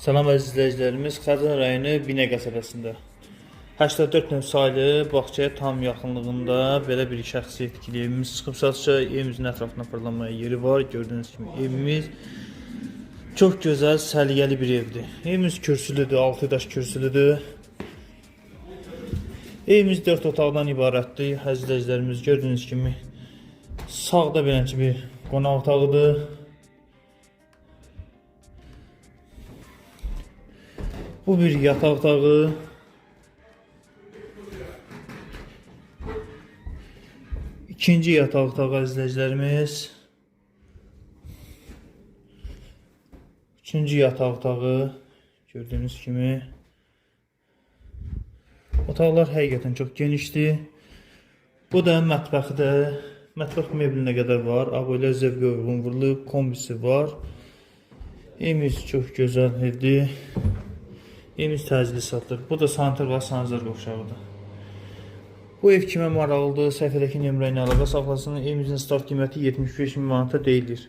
Salam əziz izləyicilərimiz, Xəzər rayonu Binə qəsəbəsində 84 növ saylı bağçaya tam yaxınlığında belə bir şəxsi etkili evimiz çıxıb satışa. Evimizin ətrafına fırlanmaya yeri var. Gördüyünüz kimi evimiz çox gözəl, səliqəli bir evdir. Evimiz kürsülüdür, 6 daş kürsülüdür. Evimiz 4 otaqdan ibarətdir. Əziz izləyicilərimiz, gördüyünüz kimi sağda beləncə bir qonaq otağıdır. Bu bir yataq otağı. İkinci yataq otağı izləyicilərimiz. Üçüncü yataq otağı. Gördüyünüz kimi. Otaqlar həqiqətən çox genişdir. Bu da mətbəxdir. Mətbəx meblinə qədər var. Ağoyla zevqə uyğun vurulub. Kombisi var. Evimiz çox gözəl evdir. Evimiz təcili satılır. Bu da sanitar və sanitar qovşağıdır. Bu ev kimə maraqlıdır? Səhifədəki nömrə ilə əlaqə saxlasın. Evimizin start qiyməti 75.000 manata deyilir.